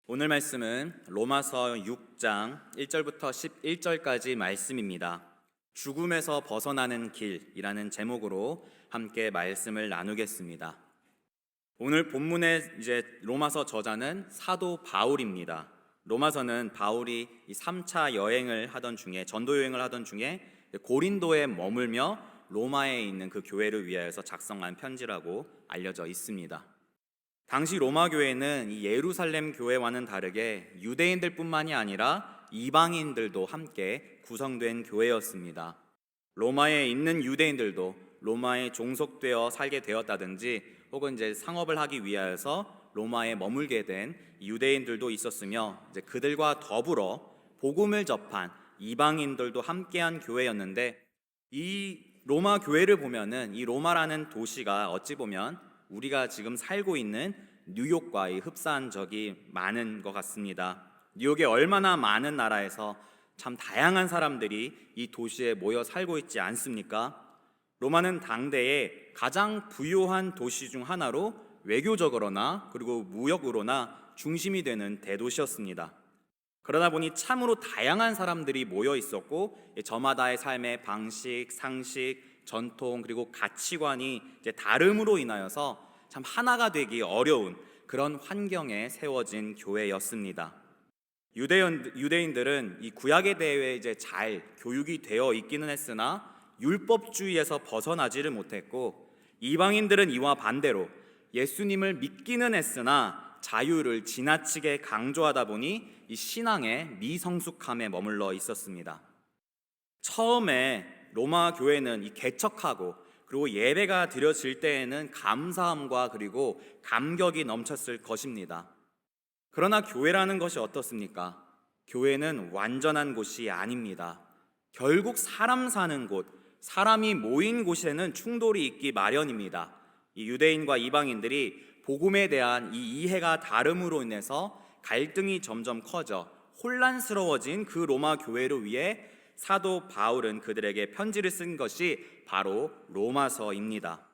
오늘 말씀은 로마서 6장 1절부터 11절까지 말씀입니다. 죽음에서 벗어나는 길이라는 제목으로 함께 말씀을 나누겠습니다. 오늘 본문의 로마서 저자는 사도 바울입니다. 로마서는 바울이 3차 여행을 하던 중에 전도 여행을 하던 중에 고린도에 머물며 로마에 있는 그 교회를 위하여서 작성한 편지라고 알려져 있습니다. 당시 로마 교회는 이 예루살렘 교회와는 다르게 유대인들뿐만이 아니라 이방인들도 함께 구성된 교회였습니다. 로마에 있는 유대인들도 로마에 종속되어 살게 되었다든지 혹은 상업을 하기 위하여서 로마에 머물게 된 유대인들도 있었으며 그들과 더불어 복음을 접한 이방인들도 함께한 교회였는데, 이 로마 교회를 보면은 이 로마라는 도시가 어찌 보면 우리가 지금 살고 있는 뉴욕과 흡사한 적이 많은 것 같습니다. 뉴욕에 얼마나 많은 나라에서 참 다양한 사람들이 이 도시에 모여 살고 있지 않습니까? 로마는 당대의 가장 부유한 도시 중 하나로 외교적으로나 그리고 무역으로나 중심이 되는 대도시였습니다. 그러다 보니 참으로 다양한 사람들이 모여 있었고, 저마다의 삶의 방식, 상식, 전통 그리고 가치관이 다름으로 인하여서 참 하나가 되기 어려운 그런 환경에 세워진 교회였습니다. 유대인들은 이 구약에 대해 잘 교육이 되어 있기는 했으나 율법주의에서 벗어나지를 못했고, 이방인들은 이와 반대로 예수님을 믿기는 했으나 자유를 지나치게 강조하다 보니 이 신앙의 미성숙함에 머물러 있었습니다. 처음에 로마 교회는 이 개척하고 그리고 예배가 드려질 때에는 감사함과 그리고 감격이 넘쳤을 것입니다. 그러나 교회라는 것이 어떻습니까? 교회는 완전한 곳이 아닙니다. 결국 사람 사는 곳, 사람이 모인 곳에는 충돌이 있기 마련입니다. 이 유대인과 이방인들이 복음에 대한 이 이해가 다름으로 인해서 갈등이 점점 커져 혼란스러워진 그 로마 교회를 위해 사도 바울은 그들에게 편지를 쓴 것이 바로 로마서입니다.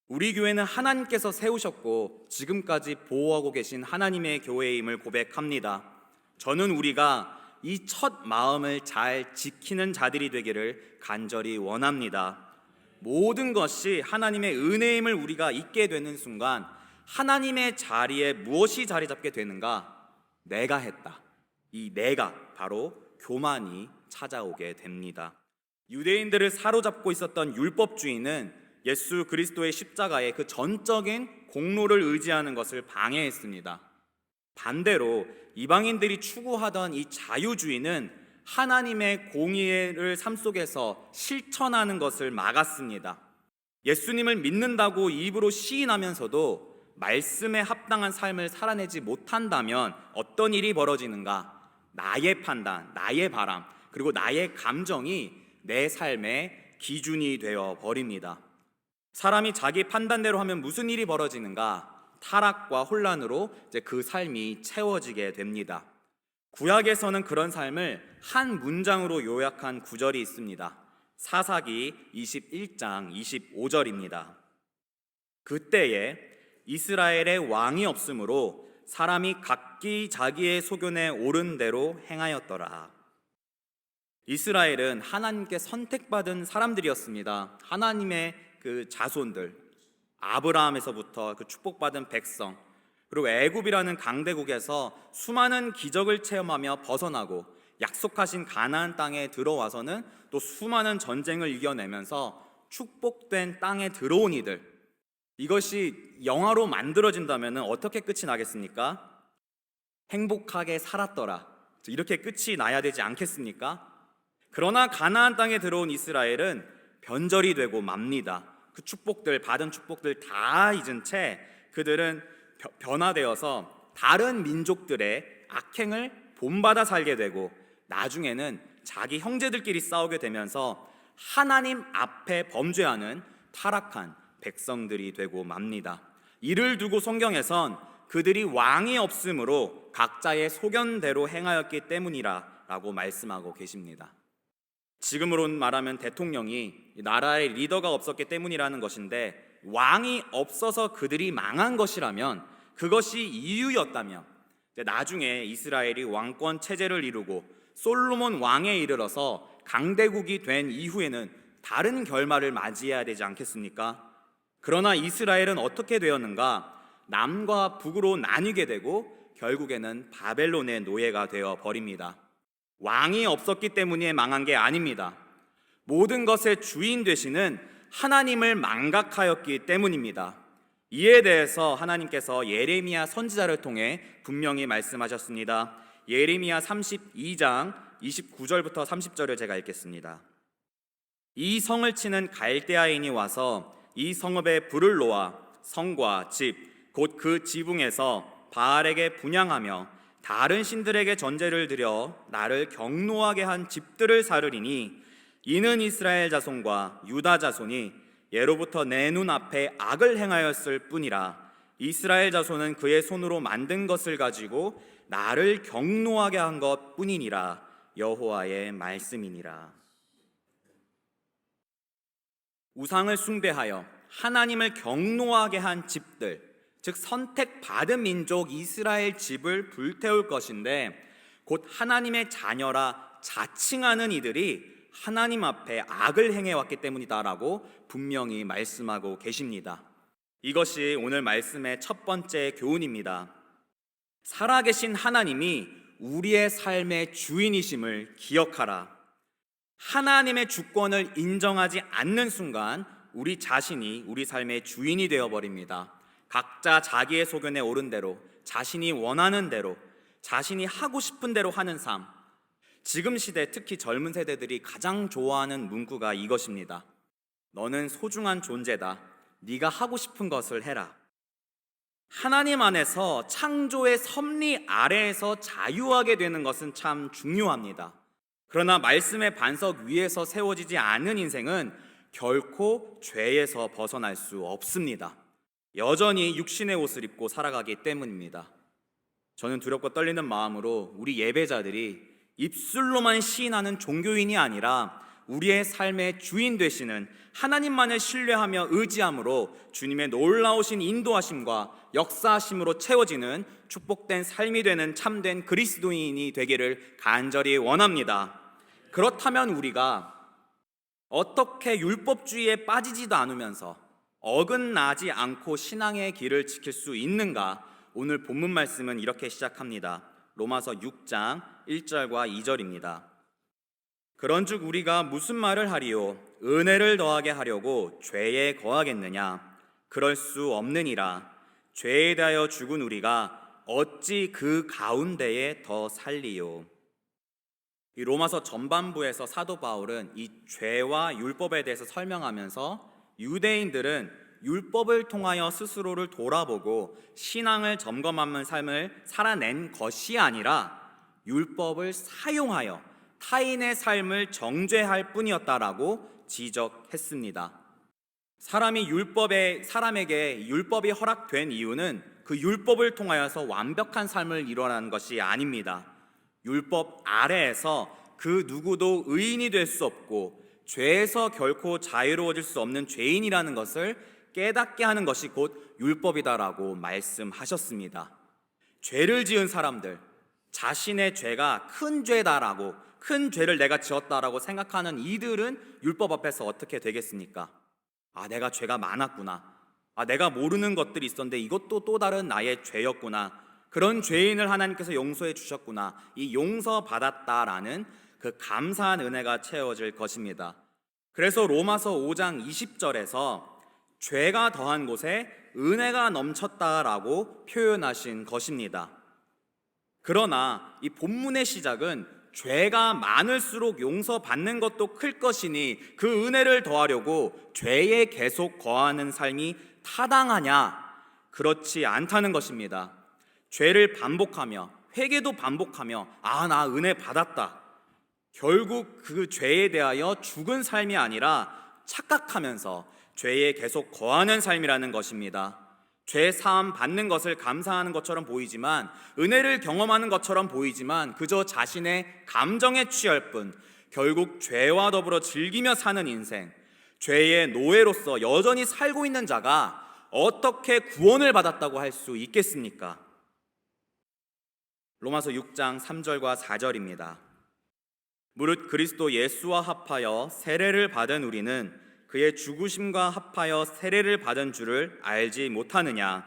우리 교회는 하나님께서 세우셨고 지금까지 보호하고 계신 하나님의 교회임을 고백합니다. 저는 우리가 이 첫 마음을 잘 지키는 자들이 되기를 간절히 원합니다. 모든 것이 하나님의 은혜임을 우리가 잊게 되는 순간 하나님의 자리에 무엇이 자리 잡게 되는가? 내가 했다. 이 내가 바로 교만이 찾아오게 됩니다. 유대인들을 사로잡고 있었던 율법주의는 예수 그리스도의 십자가의 그 전적인 공로를 의지하는 것을 방해했습니다. 반대로 이방인들이 추구하던 이 자유주의는 하나님의 공의를 삶 속에서 실천하는 것을 막았습니다. 예수님을 믿는다고 입으로 시인하면서도 말씀에 합당한 삶을 살아내지 못한다면 어떤 일이 벌어지는가? 나의 판단, 나의 바람, 그리고 나의 감정이 내 삶의 기준이 되어 버립니다. 사람이 자기 판단대로 하면 무슨 일이 벌어지는가? 타락과 혼란으로 그 삶이 채워지게 됩니다. 구약에서는 그런 삶을 한 문장으로 요약한 구절이 있습니다. 사사기 21장 25절입니다. 그때에 이스라엘의 왕이 없으므로 사람이 각기 자기의 소견에 옳은 대로 행하였더라. 이스라엘은 하나님께 선택받은 사람들이었습니다. 하나님의 그 자손들, 아브라함에서부터 그 축복받은 백성, 그리고 애굽이라는 강대국에서 수많은 기적을 체험하며 벗어나고 약속하신 가나안 땅에 들어와서는 또 수많은 전쟁을 이겨내면서 축복된 땅에 들어온 이들, 이것이 영화로 만들어진다면 어떻게 끝이 나겠습니까? 행복하게 살았더라, 이렇게 끝이 나야 되지 않겠습니까? 그러나 가나안 땅에 들어온 이스라엘은 변절이 되고 맙니다. 그 축복들, 받은 축복들 다 잊은 채 그들은 변화되어서 다른 민족들의 악행을 본받아 살게 되고 나중에는 자기 형제들끼리 싸우게 되면서 하나님 앞에 범죄하는 타락한 백성들이 되고 맙니다. 이를 두고 성경에선 그들이 왕이 없으므로 각자의 소견대로 행하였기 때문이라고 말씀하고 계십니다. 지금으로 말하면 대통령이 나라의 리더가 없었기 때문이라는 것인데, 왕이 없어서 그들이 망한 것이라면, 그것이 이유였다면 나중에 이스라엘이 왕권 체제를 이루고 솔로몬 왕에 이르러서 강대국이 된 이후에는 다른 결말을 맞이해야 되지 않겠습니까? 그러나 이스라엘은 어떻게 되었는가? 남과 북으로 나뉘게 되고 결국에는 바벨론의 노예가 되어 버립니다. 왕이 없었기 때문에 망한 게 아닙니다. 모든 것의 주인 되시는 하나님을 망각하였기 때문입니다. 이에 대해서 하나님께서 예레미야 선지자를 통해 분명히 말씀하셨습니다. 예레미야 32장 29절부터 30절을 제가 읽겠습니다. 이 성을 치는 갈대아인이 와서 이 성읍에 불을 놓아 성과 집 곧 그 지붕에서 바알에게 분향하며 다른 신들에게 전제를 드려 나를 경노하게 한 집들을 사르리니 이는 이스라엘 자손과 유다 자손이 예로부터 내 눈앞에 악을 행하였을 뿐이라. 이스라엘 자손은 그의 손으로 만든 것을 가지고 나를 경노하게 한 것 뿐이니라. 여호와의 말씀이니라. 우상을 숭배하여 하나님을 경노하게 한 집들, 즉 선택받은 민족 이스라엘 집을 불태울 것인데 곧 하나님의 자녀라 자칭하는 이들이 하나님 앞에 악을 행해왔기 때문이다라고 분명히 말씀하고 계십니다. 이것이 오늘 말씀의 첫 번째 교훈입니다. 살아계신 하나님이 우리의 삶의 주인이심을 기억하라. 하나님의 주권을 인정하지 않는 순간 우리 자신이 우리 삶의 주인이 되어버립니다. 각자 자기의 소견에 옳은 대로, 자신이 원하는 대로, 자신이 하고 싶은 대로 하는 삶. 지금 시대 특히 젊은 세대들이 가장 좋아하는 문구가 이것입니다. 너는 소중한 존재다. 네가 하고 싶은 것을 해라. 하나님 안에서 창조의 섭리 아래에서 자유하게 되는 것은 참 중요합니다. 그러나 말씀의 반석 위에서 세워지지 않은 인생은 결코 죄에서 벗어날 수 없습니다. 여전히 육신의 옷을 입고 살아가기 때문입니다. 저는 두렵고 떨리는 마음으로 우리 예배자들이 입술로만 시인하는 종교인이 아니라 우리의 삶의 주인 되시는 하나님만을 신뢰하며 의지함으로 주님의 놀라우신 인도하심과 역사하심으로 채워지는 축복된 삶이 되는 참된 그리스도인이 되기를 간절히 원합니다. 그렇다면 우리가 어떻게 율법주의에 빠지지도 않으면서 어긋나지 않고 신앙의 길을 지킬 수 있는가? 오늘 본문 말씀은 이렇게 시작합니다. 로마서 6장 1절과 2절입니다. 그런즉 우리가 무슨 말을 하리요? 은혜를 더하게 하려고 죄에 거하겠느냐? 그럴 수 없느니라. 죄에 대하여 죽은 우리가 어찌 그 가운데에 더 살리요? 이 로마서 전반부에서 사도 바울은 이 죄와 율법에 대해서 설명하면서 유대인들은 율법을 통하여 스스로를 돌아보고 신앙을 점검하는 삶을 살아낸 것이 아니라 율법을 사용하여 타인의 삶을 정죄할 뿐이었다라고 지적했습니다. 사람에게 율법이 허락된 이유는 그 율법을 통하여서 완벽한 삶을 이뤄내는 것이 아닙니다. 율법 아래에서 그 누구도 의인이 될 수 없고 죄에서 결코 자유로워질 수 없는 죄인이라는 것을 깨닫게 하는 것이 곧 율법이다라고 말씀하셨습니다. 죄를 지은 사람들, 자신의 죄가 큰 죄다라고, 큰 죄를 내가 지었다라고 생각하는 이들은 율법 앞에서 어떻게 되겠습니까? 내가 죄가 많았구나. 내가 모르는 것들이 있었는데 이것도 또 다른 나의 죄였구나. 그런 죄인을 하나님께서 용서해 주셨구나. 이 용서받았다라는 그 감사한 은혜가 채워질 것입니다. 그래서 로마서 5장 20절에서 죄가 더한 곳에 은혜가 넘쳤다라고 표현하신 것입니다. 그러나 이 본문의 시작은 죄가 많을수록 용서받는 것도 클 것이니 그 은혜를 더하려고 죄에 계속 거하는 삶이 타당하냐? 그렇지 않다는 것입니다. 죄를 반복하며 회개도 반복하며 나 은혜 받았다. 결국 그 죄에 대하여 죽은 삶이 아니라 착각하면서 죄에 계속 거하는 삶이라는 것입니다. 죄 사함 받는 것을 감사하는 것처럼 보이지만, 은혜를 경험하는 것처럼 보이지만 그저 자신의 감정에 취할 뿐 결국 죄와 더불어 즐기며 사는 인생, 죄의 노예로서 여전히 살고 있는 자가 어떻게 구원을 받았다고 할 수 있겠습니까? 로마서 6장 3절과 4절입니다. 무릇 그리스도 예수와 합하여 세례를 받은 우리는 그의 죽으심과 합하여 세례를 받은 줄을 알지 못하느냐.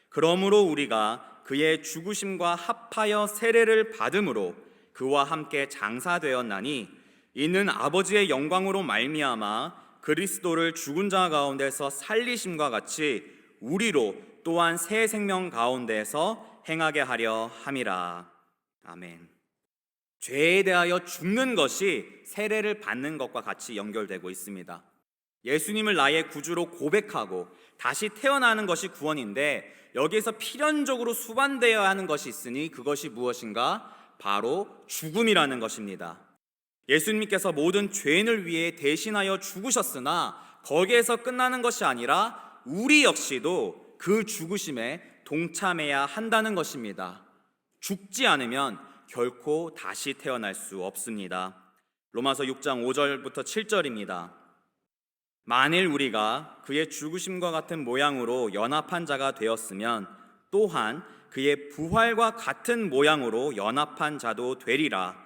그러므로 우리가 그의 죽으심과 합하여 세례를 받음으로 그와 함께 장사되었나니 이는 아버지의 영광으로 말미암아 그리스도를 죽은 자 가운데서 살리심과 같이 우리로 또한 새 생명 가운데서 행하게 하려 함이라. 아멘. 죄에 대하여 죽는 것이 세례를 받는 것과 같이 연결되고 있습니다. 예수님을 나의 구주로 고백하고 다시 태어나는 것이 구원인데 여기에서 필연적으로 수반되어야 하는 것이 있으니 그것이 무엇인가? 바로 죽음이라는 것입니다. 예수님께서 모든 죄인을 위해 대신하여 죽으셨으나 거기에서 끝나는 것이 아니라 우리 역시도 그 죽으심에 동참해야 한다는 것입니다. 죽지 않으면 결코 다시 태어날 수 없습니다. 로마서 6장 5절부터 7절입니다. 만일 우리가 그의 죽으심과 같은 모양으로 연합한 자가 되었으면 또한 그의 부활과 같은 모양으로 연합한 자도 되리라.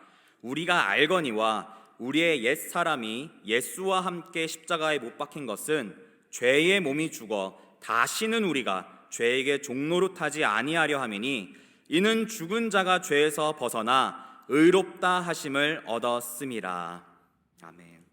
우리가 알거니와 우리의 옛사람이 예수와 함께 십자가에 못 박힌 것은 죄의 몸이 죽어 다시는 우리가 죄에게 종노릇하지 아니하려 함이니 이는 죽은 자가 죄에서 벗어나 의롭다 하심을 얻었음이라. 아멘.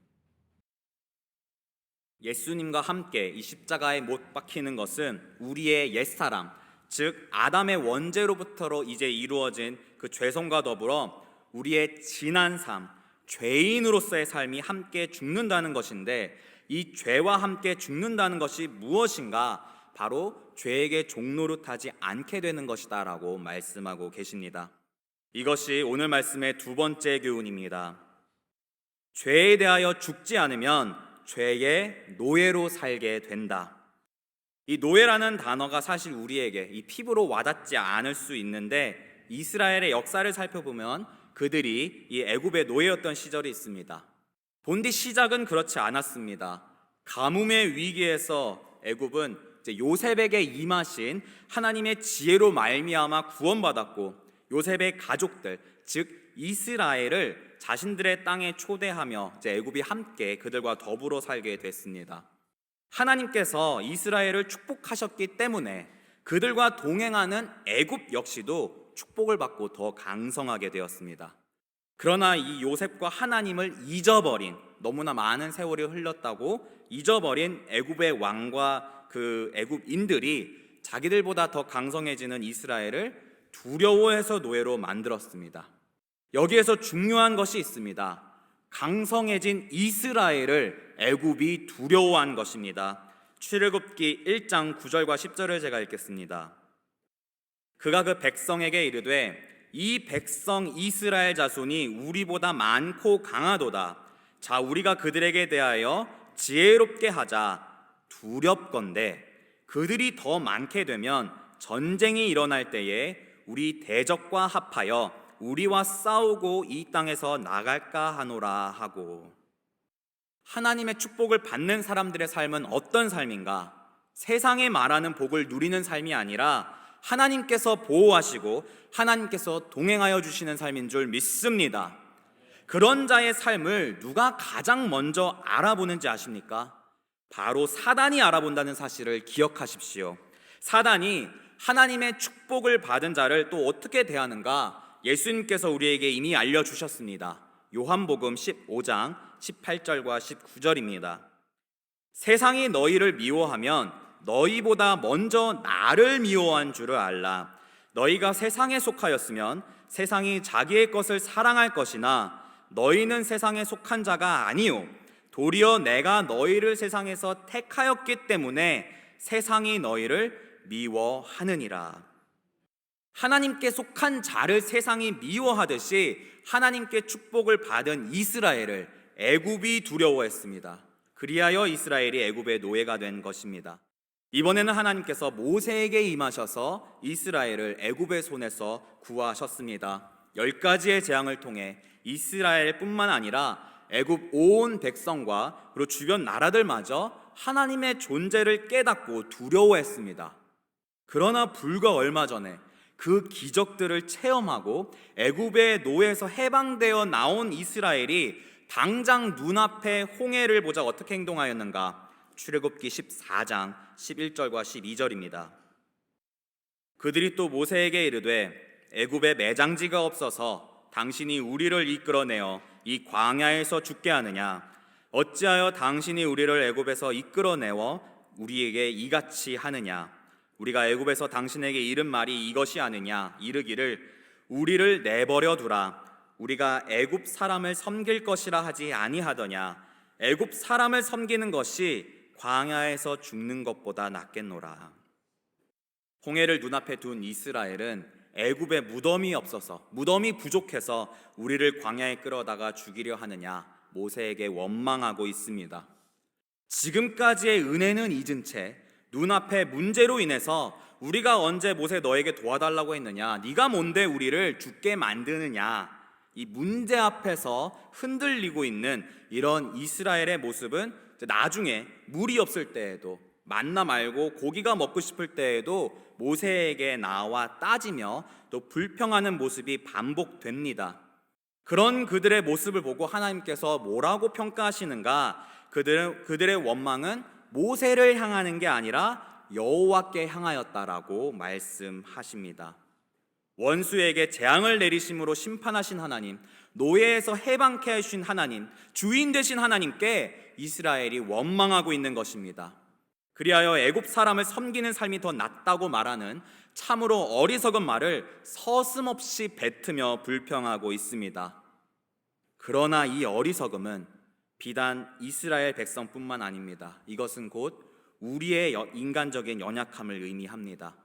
예수님과 함께 이 십자가에 못 박히는 것은 우리의 옛사람, 즉 아담의 원죄로부터로 이제 이루어진 그 죄성과 더불어 우리의 지난 삶, 죄인으로서의 삶이 함께 죽는다는 것인데 이 죄와 함께 죽는다는 것이 무엇인가? 바로 죄에게 종노릇하지 않게 되는 것이다 라고 말씀하고 계십니다. 이것이 오늘 말씀의 두 번째 교훈입니다. 죄에 대하여 죽지 않으면 죄의 노예로 살게 된다. 이 노예라는 단어가 사실 우리에게 이 피부로 와닿지 않을 수 있는데 이스라엘의 역사를 살펴보면 그들이 이 애굽의 노예였던 시절이 있습니다. 본디 시작은 그렇지 않았습니다. 가뭄의 위기에서 애굽은 요셉에게 임하신 하나님의 지혜로 말미암아 구원받았고 요셉의 가족들, 즉 이스라엘을 자신들의 땅에 초대하며 애굽이 함께 그들과 더불어 살게 됐습니다. 하나님께서 이스라엘을 축복하셨기 때문에 그들과 동행하는 애굽 역시도 축복을 받고 더 강성하게 되었습니다. 그러나 이 요셉과 하나님을 잊어버린, 너무나 많은 세월이 흘렀다고 잊어버린 애굽의 왕과 그 애굽인들이 자기들보다 더 강성해지는 이스라엘을 두려워해서 노예로 만들었습니다. 여기에서 중요한 것이 있습니다. 강성해진 이스라엘을 애굽이 두려워한 것입니다. 출애굽기 1장 9절과 10절을 제가 읽겠습니다. 그가 그 백성에게 이르되 이 백성 이스라엘 자손이 우리보다 많고 강하도다. 자, 우리가 그들에게 대하여 지혜롭게 하자. 두렵건대 그들이 더 많게 되면 전쟁이 일어날 때에 우리 대적과 합하여 우리와 싸우고 이 땅에서 나갈까 하노라 하고. 하나님의 축복을 받는 사람들의 삶은 어떤 삶인가? 세상에 말하는 복을 누리는 삶이 아니라 하나님께서 보호하시고 하나님께서 동행하여 주시는 삶인 줄 믿습니다. 그런 자의 삶을 누가 가장 먼저 알아보는지 아십니까? 바로 사단이 알아본다는 사실을 기억하십시오. 사단이 하나님의 축복을 받은 자를 또 어떻게 대하는가? 예수님께서 우리에게 이미 알려주셨습니다. 요한복음 15장 18절과 19절입니다. 세상이 너희를 미워하면 너희보다 먼저 나를 미워한 줄을 알라. 너희가 세상에 속하였으면 세상이 자기의 것을 사랑할 것이나 너희는 세상에 속한 자가 아니요 도리어 내가 너희를 세상에서 택하였기 때문에 세상이 너희를 미워하느니라. 하나님께 속한 자를 세상이 미워하듯이 하나님께 축복을 받은 이스라엘을 애굽이 두려워했습니다. 그리하여 이스라엘이 애굽의 노예가 된 것입니다. 이번에는 하나님께서 모세에게 임하셔서 이스라엘을 애굽의 손에서 구하셨습니다. 10가지의 재앙을 통해 이스라엘뿐만 아니라 애굽 온 백성과 그리고 주변 나라들마저 하나님의 존재를 깨닫고 두려워했습니다. 그러나 불과 얼마 전에 그 기적들을 체험하고 애굽의 노예에서 해방되어 나온 이스라엘이 당장 눈앞에 홍해를 보자 어떻게 행동하였는가? 출애굽기 14장 11절과 12절입니다. 그들이 또 모세에게 이르되 애굽에 매장지가 없어서 당신이 우리를 이끌어내어 이 광야에서 죽게 하느냐? 어찌하여 당신이 우리를 애굽에서 이끌어내어 우리에게 이같이 하느냐? 우리가 애굽에서 당신에게 이른 말이 이것이 아느냐? 이르기를 우리를 내버려 두라. 우리가 애굽 사람을 섬길 것이라 하지 아니하더냐? 애굽 사람을 섬기는 것이 광야에서 죽는 것보다 낫겠노라. 홍해를 눈앞에 둔 이스라엘은 애굽에 무덤이 없어서, 무덤이 부족해서 우리를 광야에 끌어다가 죽이려 하느냐 모세에게 원망하고 있습니다. 지금까지의 은혜는 잊은 채 눈앞에 문제로 인해서 우리가 언제 모세 너에게 도와달라고 했느냐, 네가 뭔데 우리를 죽게 만드느냐, 이 문제 앞에서 흔들리고 있는 이런 이스라엘의 모습은 나중에 물이 없을 때에도, 만나 말고 고기가 먹고 싶을 때에도 모세에게 나와 따지며 또 불평하는 모습이 반복됩니다. 그런 그들의 모습을 보고 하나님께서 뭐라고 평가하시는가? 그들의 원망은 모세를 향하는 게 아니라 여호와께 향하였다라고 말씀하십니다. 원수에게 재앙을 내리심으로 심판하신 하나님, 노예에서 해방케 하신 하나님, 주인 되신 하나님께 이스라엘이 원망하고 있는 것입니다. 그리하여 애굽 사람을 섬기는 삶이 더 낫다고 말하는 참으로 어리석은 말을 서슴없이 뱉으며 불평하고 있습니다. 그러나 이 어리석음은 비단 이스라엘 백성뿐만 아닙니다. 이것은 곧 우리의 인간적인 연약함을 의미합니다.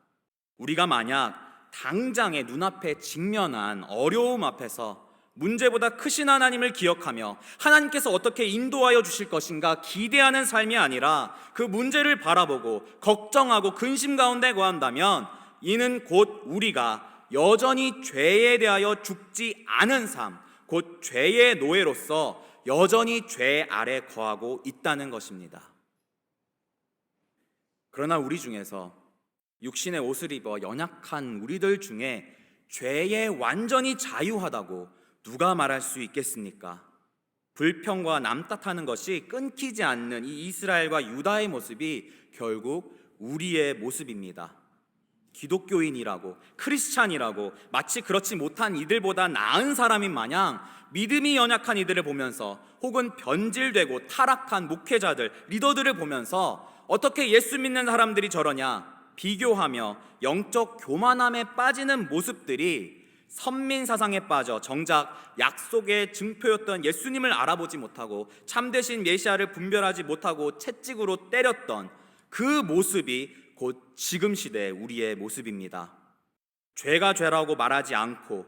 우리가 만약 당장의 눈앞에 직면한 어려움 앞에서 문제보다 크신 하나님을 기억하며 하나님께서 어떻게 인도하여 주실 것인가 기대하는 삶이 아니라 그 문제를 바라보고 걱정하고 근심 가운데 거한다면 이는 곧 우리가 여전히 죄에 대하여 죽지 않은 삶, 곧 죄의 노예로서 여전히 죄 아래 거하고 있다는 것입니다. 그러나 우리 중에서 육신의 옷을 입어 연약한 우리들 중에 죄에 완전히 자유하다고 누가 말할 수 있겠습니까? 불평과 남 탓하는 것이 끊기지 않는 이 이스라엘과 유다의 모습이 결국 우리의 모습입니다. 기독교인이라고, 크리스찬이라고 마치 그렇지 못한 이들보다 나은 사람인 마냥 믿음이 연약한 이들을 보면서, 혹은 변질되고 타락한 목회자들, 리더들을 보면서 어떻게 예수 믿는 사람들이 저러냐 비교하며 영적 교만함에 빠지는 모습들이 선민사상에 빠져 정작 약속의 증표였던 예수님을 알아보지 못하고 참되신 메시아를 분별하지 못하고 채찍으로 때렸던 그 모습이 곧 지금 시대 우리의 모습입니다. 죄가 죄라고 말하지 않고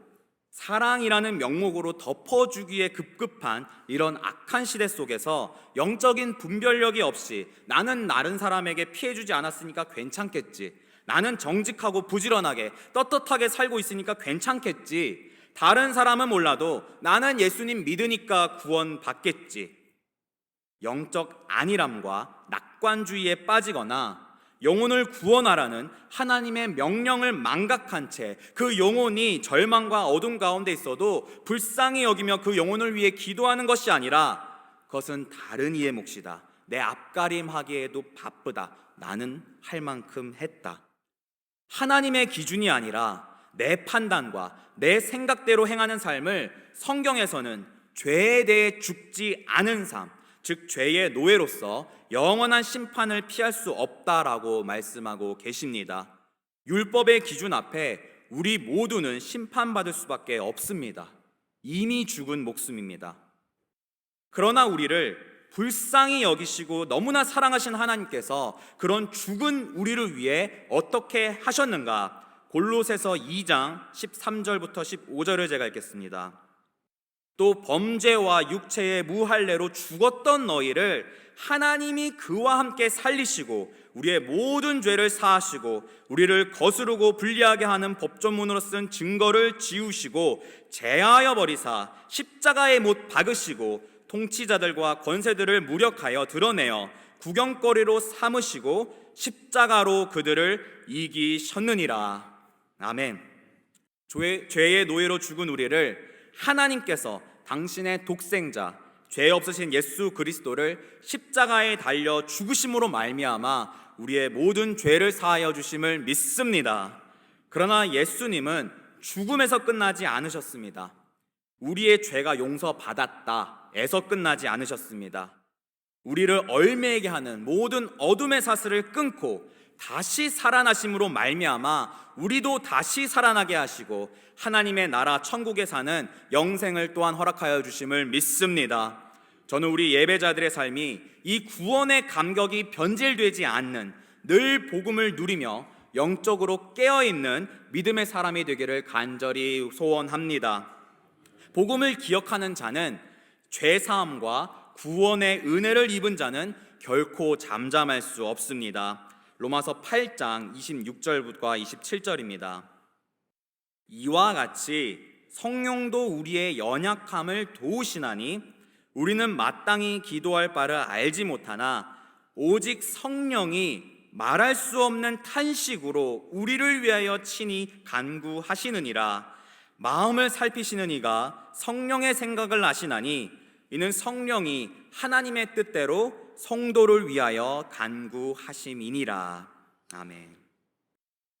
사랑이라는 명목으로 덮어주기에 급급한 이런 악한 시대 속에서 영적인 분별력이 없이 나는 다른 사람에게 피해주지 않았으니까 괜찮겠지, 나는 정직하고 부지런하게 떳떳하게 살고 있으니까 괜찮겠지, 다른 사람은 몰라도 나는 예수님 믿으니까 구원 받겠지, 영적 안일함과 낙관주의에 빠지거나 영혼을 구원하라는 하나님의 명령을 망각한 채 그 영혼이 절망과 어둠 가운데 있어도 불쌍히 여기며 그 영혼을 위해 기도하는 것이 아니라 그것은 다른 이의 몫이다, 내 앞가림하기에도 바쁘다, 나는 할 만큼 했다, 하나님의 기준이 아니라 내 판단과 내 생각대로 행하는 삶을 성경에서는 죄에 대해 죽지 않은 삶, 즉 죄의 노예로서 영원한 심판을 피할 수 없다라고 말씀하고 계십니다. 율법의 기준 앞에 우리 모두는 심판받을 수밖에 없습니다. 이미 죽은 목숨입니다. 그러나 우리를 불쌍히 여기시고 너무나 사랑하신 하나님께서 그런 죽은 우리를 위해 어떻게 하셨는가? 골로새서 2장 13절부터 15절을 제가 읽겠습니다. 또 범죄와 육체의 무할례로 죽었던 너희를 하나님이 그와 함께 살리시고 우리의 모든 죄를 사하시고 우리를 거스르고 불리하게 하는 법조문으로 쓴 증거를 지우시고 제하여 버리사 십자가에 못 박으시고 통치자들과 권세들을 무력하여 드러내어 구경거리로 삼으시고 십자가로 그들을 이기셨느니라. 아멘. 죄의 노예로 죽은 우리를 하나님께서 당신의 독생자, 죄 없으신 예수 그리스도를 십자가에 달려 죽으심으로 말미암아 우리의 모든 죄를 사하여 주심을 믿습니다. 그러나 예수님은 죽음에서 끝나지 않으셨습니다. 우리의 죄가 용서받았다에서 끝나지 않으셨습니다. 우리를 얽매이게 하는 모든 어둠의 사슬을 끊고 다시 살아나심으로 말미암아 우리도 다시 살아나게 하시고 하나님의 나라 천국에 사는 영생을 또한 허락하여 주심을 믿습니다. 저는 우리 예배자들의 삶이 이 구원의 감격이 변질되지 않는 늘 복음을 누리며 영적으로 깨어있는 믿음의 사람이 되기를 간절히 소원합니다. 복음을 기억하는 자는 죄사함과 구원의 은혜를 입은 자는 결코 잠잠할 수 없습니다. 로마서 8장 26절과 27절입니다. 이와 같이 성령도 우리의 연약함을 도우시나니 우리는 마땅히 기도할 바를 알지 못하나 오직 성령이 말할 수 없는 탄식으로 우리를 위하여 친히 간구하시느니라. 마음을 살피시는 이가 성령의 생각을 아시나니 이는 성령이 하나님의 뜻대로 성도를 위하여 간구하심이니라. 아멘.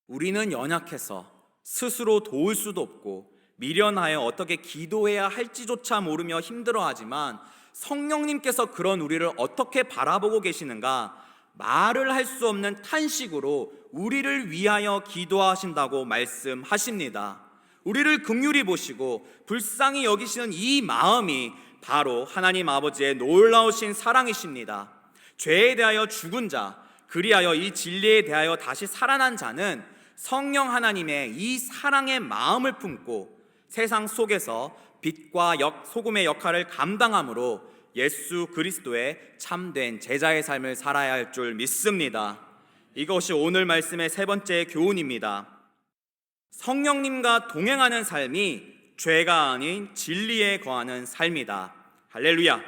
우리는 연약해서 스스로 도울 수도 없고 미련하여 어떻게 기도해야 할지조차 모르며 힘들어하지만 성령님께서 그런 우리를 어떻게 바라보고 계시는가? 말을 할 수 없는 탄식으로 우리를 위하여 기도하신다고 말씀하십니다. 우리를 긍휼히 보시고 불쌍히 여기시는 이 마음이 바로 하나님 아버지의 놀라우신 사랑이십니다. 죄에 대하여 죽은 자, 그리하여 이 진리에 대하여 다시 살아난 자는 성령 하나님의 이 사랑의 마음을 품고 세상 속에서 빛과 소금의 역할을 감당함으로 예수 그리스도의 참된 제자의 삶을 살아야 할 줄 믿습니다. 이것이 오늘 말씀의 세 번째 교훈입니다. 성령님과 동행하는 삶이 죄가 아닌 진리에 거하는 삶이다. 할렐루야.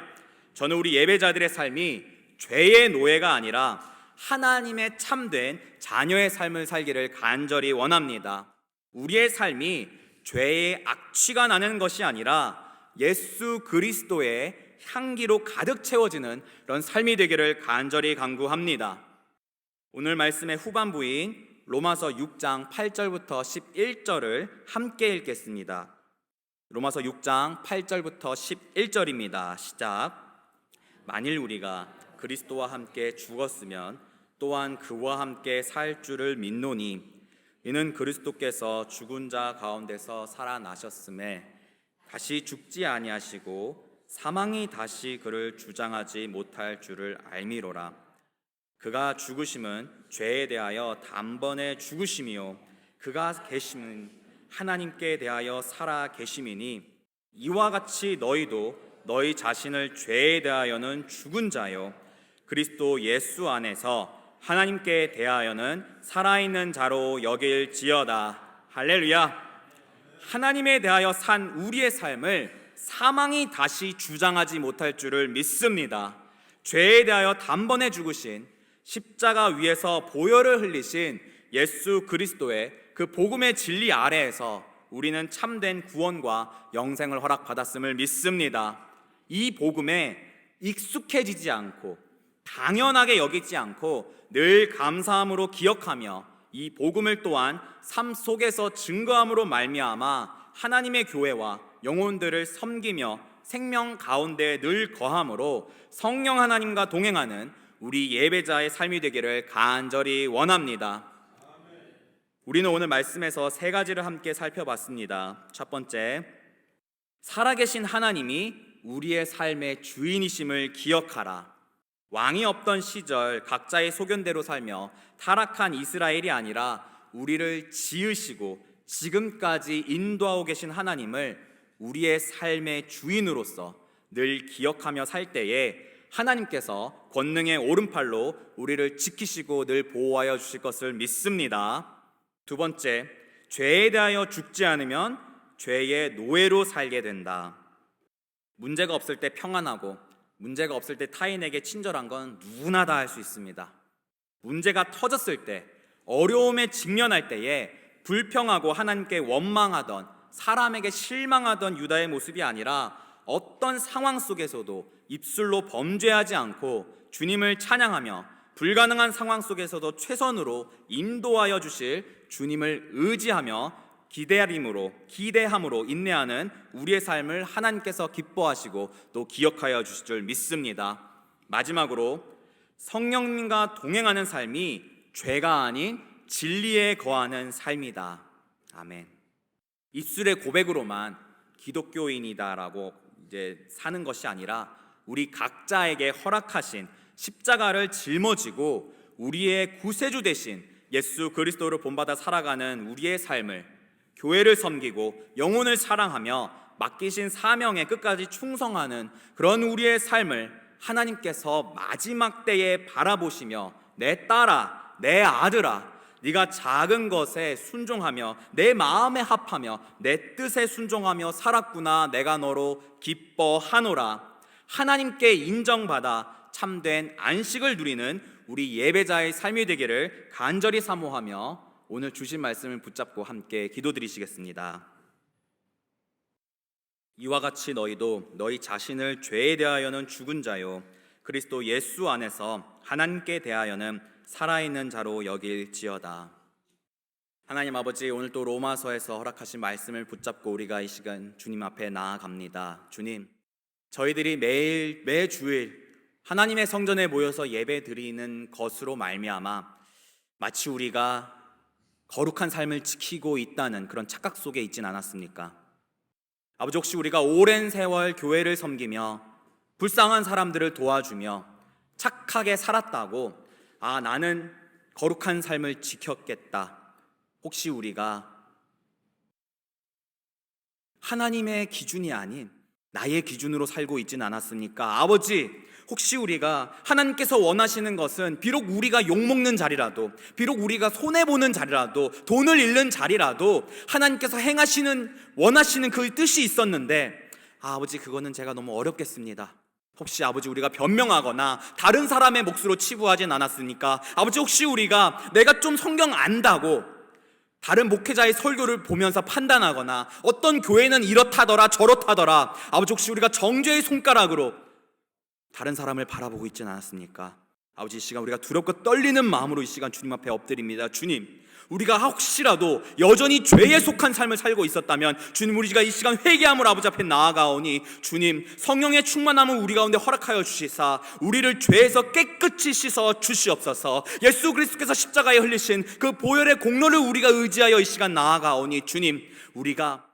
저는 우리 예배자들의 삶이 죄의 노예가 아니라 하나님의 참된 자녀의 삶을 살기를 간절히 원합니다. 우리의 삶이 죄의 악취가 나는 것이 아니라 예수 그리스도의 향기로 가득 채워지는 그런 삶이 되기를 간절히 간구합니다. 오늘 말씀의 후반부인 로마서 6장 8절부터 11절을 함께 읽겠습니다. 로마서 6장 8절부터 11절입니다. 시작. 만일 우리가 그리스도와 함께 죽었으면 또한 그와 함께 살 줄을 믿노니 이는 그리스도께서 죽은 자 가운데서 살아나셨음에 다시 죽지 아니하시고 사망이 다시 그를 주장하지 못할 줄을 알미로라. 그가 죽으심은 죄에 대하여 단번에 죽으심이요 그가 계심은 하나님께 대하여 살아 계심이니 이와 같이 너희도 너희 자신을 죄에 대하여는 죽은 자요 그리스도 예수 안에서 하나님께 대하여는 살아있는 자로 여길지어다. 할렐루야. 하나님에 대하여 산 우리의 삶을 사망이 다시 주장하지 못할 줄을 믿습니다. 죄에 대하여 단번에 죽으신 십자가 위에서 보혈을 흘리신 예수 그리스도의 그 복음의 진리 아래에서 우리는 참된 구원과 영생을 허락받았음을 믿습니다. 이 복음에 익숙해지지 않고 당연하게 여기지 않고 늘 감사함으로 기억하며 이 복음을 또한 삶 속에서 증거함으로 말미암아 하나님의 교회와 영혼들을 섬기며 생명 가운데 늘 거함으로 성령 하나님과 동행하는 우리 예배자의 삶이 되기를 간절히 원합니다. 우리는 오늘 말씀에서 세 가지를 함께 살펴봤습니다. 첫 번째, 살아계신 하나님이 우리의 삶의 주인이심을 기억하라. 왕이 없던 시절 각자의 소견대로 살며 타락한 이스라엘이 아니라 우리를 지으시고 지금까지 인도하고 계신 하나님을 우리의 삶의 주인으로서 늘 기억하며 살 때에 하나님께서 권능의 오른팔로 우리를 지키시고 늘 보호하여 주실 것을 믿습니다. 두 번째, 죄에 대하여 죽지 않으면 죄의 노예로 살게 된다. 문제가 없을 때 평안하고 문제가 없을 때 타인에게 친절한 건 누구나 다 할 수 있습니다. 문제가 터졌을 때, 어려움에 직면할 때에 불평하고 하나님께 원망하던, 사람에게 실망하던 유다의 모습이 아니라 어떤 상황 속에서도 입술로 범죄하지 않고 주님을 찬양하며 불가능한 상황 속에서도 최선으로 인도하여 주실 주님을 의지하며 기대함으로 인내하는 우리의 삶을 하나님께서 기뻐하시고 또 기억하여 주실 줄 믿습니다. 마지막으로 성령님과 동행하는 삶이 죄가 아닌 진리에 거하는 삶이다. 아멘. 입술의 고백으로만 기독교인이다라고 이제 사는 것이 아니라 우리 각자에게 허락하신 십자가를 짊어지고 우리의 구세주 되신 예수 그리스도를 본받아 살아가는 우리의 삶을, 교회를 섬기고 영혼을 사랑하며 맡기신 사명에 끝까지 충성하는 그런 우리의 삶을 하나님께서 마지막 때에 바라보시며 내 딸아, 내 아들아, 네가 작은 것에 순종하며 내 마음에 합하며 내 뜻에 순종하며 살았구나, 내가 너로 기뻐하노라. 하나님께 인정받아 참된 안식을 누리는 우리 예배자의 삶이 되기를 간절히 사모하며 오늘 주신 말씀을 붙잡고 함께 기도드리시겠습니다. 이와 같이 너희도 너희 자신을 죄에 대하여는 죽은 자요 그리스도 예수 안에서 하나님께 대하여는 살아있는 자로 여길지어다. 하나님 아버지, 오늘 또 로마서에서 허락하신 말씀을 붙잡고 우리가 이 시간 주님 앞에 나아갑니다. 주님, 저희들이 매주일 하나님의 성전에 모여서 예배 드리는 것으로 말미암아 마치 우리가 거룩한 삶을 지키고 있다는 그런 착각 속에 있진 않았습니까? 아버지, 혹시 우리가 오랜 세월 교회를 섬기며 불쌍한 사람들을 도와주며 착하게 살았다고 나는 거룩한 삶을 지켰겠다, 혹시 우리가 하나님의 기준이 아닌 나의 기준으로 살고 있진 않았습니까? 아버지, 혹시 우리가 하나님께서 원하시는 것은 비록 우리가 욕먹는 자리라도, 비록 우리가 손해보는 자리라도, 돈을 잃는 자리라도 하나님께서 원하시는 그 뜻이 있었는데 아버지, 그거는 제가 너무 어렵겠습니다. 혹시 아버지, 우리가 변명하거나 다른 사람의 몫으로 치부하진 않았습니까? 아버지, 혹시 우리가 내가 좀 성경 안다고 다른 목회자의 설교를 보면서 판단하거나 어떤 교회는 이렇다더라 저렇다더라, 아버지, 혹시 우리가 정죄의 손가락으로 다른 사람을 바라보고 있지는 않았습니까? 아버지, 이 시간 우리가 두렵고 떨리는 마음으로 이 시간 주님 앞에 엎드립니다. 주님, 우리가 혹시라도 여전히 죄에 속한 삶을 살고 있었다면 주님, 우리가 이 시간 회개함으로 아버지 앞에 나아가오니 주님, 성령의 충만함을 우리 가운데 허락하여 주시사 우리를 죄에서 깨끗이 씻어 주시옵소서. 예수 그리스도께서 십자가에 흘리신 그 보혈의 공로를 우리가 의지하여 이 시간 나아가오니 주님, 우리가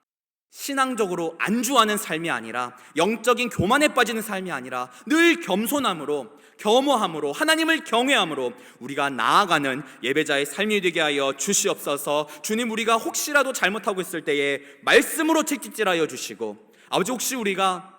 신앙적으로 안주하는 삶이 아니라, 영적인 교만에 빠지는 삶이 아니라 늘 겸허함으로 하나님을 경외함으로 우리가 나아가는 예배자의 삶이 되게 하여 주시옵소서. 주님, 우리가 혹시라도 잘못하고 있을 때에 말씀으로 채찍질하여 주시고, 아버지, 혹시 우리가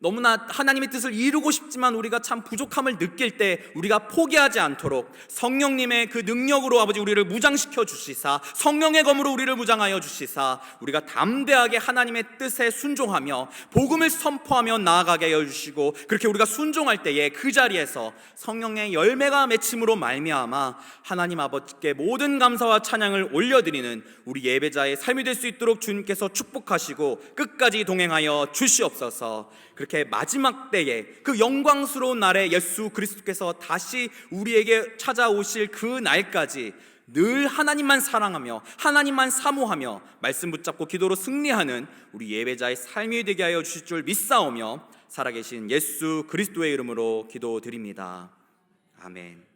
너무나 하나님의 뜻을 이루고 싶지만 우리가 참 부족함을 느낄 때 우리가 포기하지 않도록 성령님의 그 능력으로 아버지 우리를 무장시켜 주시사, 성령의 검으로 우리를 무장하여 주시사 우리가 담대하게 하나님의 뜻에 순종하며 복음을 선포하며 나아가게 하여 주시고, 그렇게 우리가 순종할 때에 그 자리에서 성령의 열매가 맺힘으로 말미암아 하나님 아버지께 모든 감사와 찬양을 올려드리는 우리 예배자의 삶이 될 수 있도록 주님께서 축복하시고 끝까지 동행하여 주시옵소서. 그렇게 마지막 때에 그 영광스러운 날에 예수 그리스도께서 다시 우리에게 찾아오실 그 날까지 늘 하나님만 사랑하며 하나님만 사모하며 말씀 붙잡고 기도로 승리하는 우리 예배자의 삶이 되게 하여 주실 줄 믿사오며 살아계신 예수 그리스도의 이름으로 기도드립니다. 아멘.